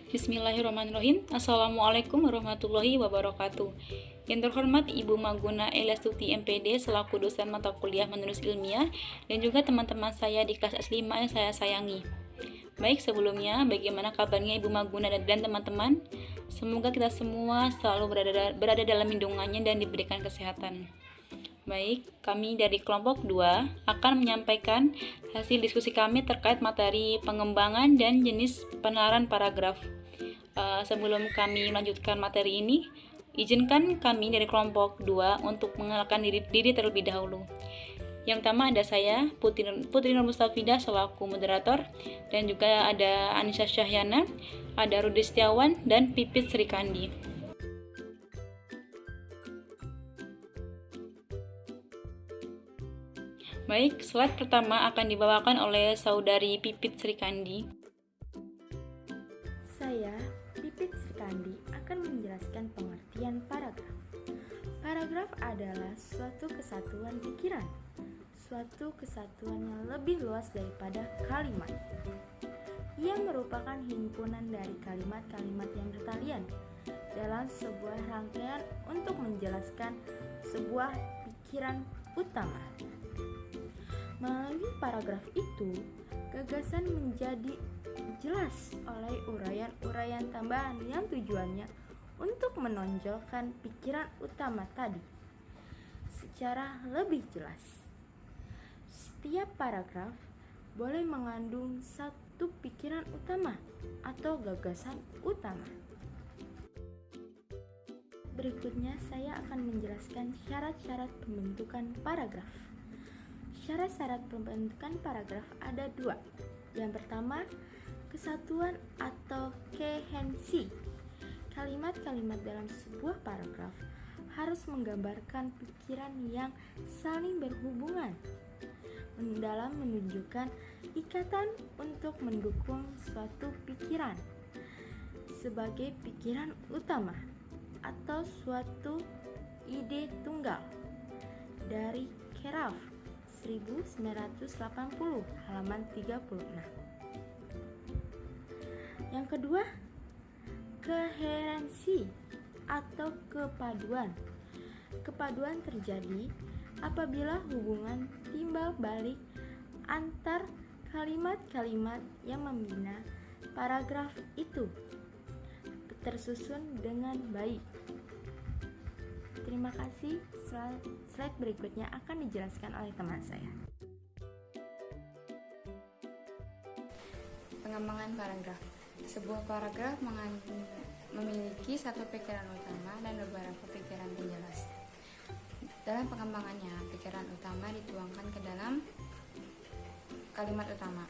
Bismillahirrahmanirrahim. Assalamualaikum warahmatullahi wabarakatuh. Yang terhormat Ibu Maguna Elastuti MPD selaku dosen mata kuliah menulis ilmiah dan juga teman-teman saya di kelas S5 yang saya sayangi. Baik, sebelumnya bagaimana kabarnya Ibu Maguna dan teman-teman? Semoga kita semua selalu berada dalam lindungannya dan diberikan kesehatan. Baik, kami dari kelompok 2 akan menyampaikan hasil diskusi kami terkait materi pengembangan dan jenis penalaran paragraf. Sebelum kami melanjutkan materi ini, izinkan kami dari kelompok 2 untuk mengenalkan diri terlebih dahulu. Yang pertama ada saya, Putri Nur Mustafidah selaku moderator, dan juga ada Anissa Syahyana, ada Rudi Setiawan, dan Pipit Srikandi. Baik, slide pertama akan dibawakan oleh saudari Pipit Srikandi. Saya, Pipit Srikandi, akan menjelaskan pengertian paragraf. Paragraf adalah suatu kesatuan pikiran, suatu kesatuan yang lebih luas daripada kalimat. Ia merupakan himpunan dari kalimat-kalimat yang bertalian dalam sebuah rangkaian untuk menjelaskan sebuah pikiran utama. Melalui paragraf itu, gagasan menjadi jelas oleh uraian-uraian tambahan yang tujuannya untuk menonjolkan pikiran utama tadi secara lebih jelas. Setiap paragraf boleh mengandung satu pikiran utama atau gagasan utama. Berikutnya saya akan menjelaskan syarat-syarat pembentukan paragraf. Syarat-syarat pembentukan paragraf ada 2. Yang pertama, kesatuan atau koherensi. Kalimat-kalimat dalam sebuah paragraf harus menggambarkan pikiran yang saling berhubungan dalam menunjukkan ikatan untuk mendukung suatu pikiran sebagai pikiran utama atau suatu ide tunggal. Dari Keraf 1980 halaman 36. Yang kedua, koherensi atau kepaduan. Kepaduan terjadi apabila hubungan timbal balik antar kalimat-kalimat yang membina paragraf itu tersusun dengan baik. Terima kasih. Slide berikutnya akan dijelaskan oleh teman saya. Pengembangan paragraf. Sebuah paragraf memiliki satu pikiran utama dan beberapa pikiran penjelas. Dalam pengembangannya, pikiran utama dituangkan ke dalam kalimat utama.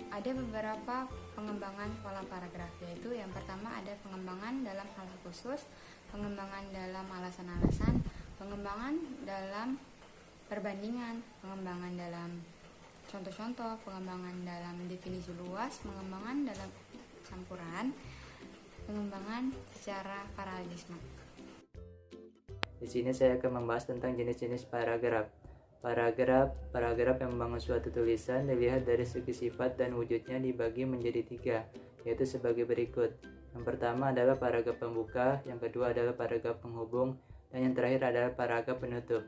Ada beberapa pengembangan pola paragraf, yaitu yang pertama ada pengembangan dalam hal khusus, pengembangan dalam alasan-alasan, pengembangan dalam perbandingan, pengembangan dalam contoh-contoh, pengembangan dalam definisi luas, pengembangan dalam campuran, pengembangan secara paralelisme. Di sini saya akan membahas tentang jenis-jenis paragraf. Paragraf yang membangun suatu tulisan dilihat dari segi sifat dan wujudnya dibagi menjadi 3, yaitu sebagai berikut. Yang pertama adalah paragraf pembuka, yang kedua adalah paragraf penghubung, dan yang terakhir adalah paragraf penutup.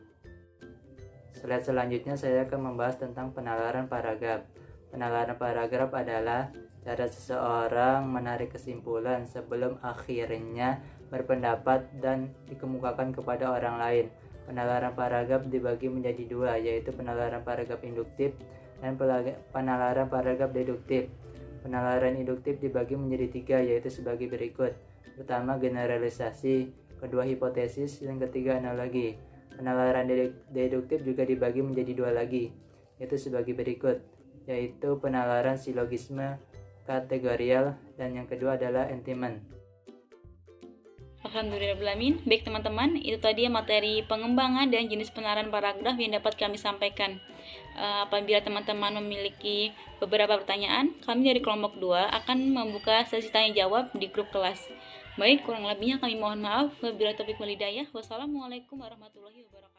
Slide selanjutnya saya akan membahas tentang penalaran paragraf. Penalaran paragraf adalah cara seseorang menarik kesimpulan sebelum akhirnya berpendapat dan dikemukakan kepada orang lain. Penalaran paragraf dibagi menjadi 2, yaitu penalaran paragraf induktif dan penalaran paragraf deduktif. Penalaran induktif dibagi menjadi 3, yaitu sebagai berikut. Pertama, generalisasi, kedua hipotesis, dan ketiga analogi. Penalaran deduktif juga dibagi menjadi 2 lagi, yaitu sebagai berikut, yaitu penalaran silogisme, kategorial, dan yang kedua adalah entimen. Alhamdulillahirrahmanirrahim. Baik teman-teman, itu tadi materi pengembangan dan jenis penalaran paragraf yang dapat kami sampaikan. Apabila teman-teman memiliki beberapa pertanyaan, kami dari kelompok 2 akan membuka sesi tanya jawab di grup kelas. Baik, kurang lebihnya kami mohon maaf. Wabillahi taufiq wal hidayah. Wassalamualaikum warahmatullahi wabarakatuh.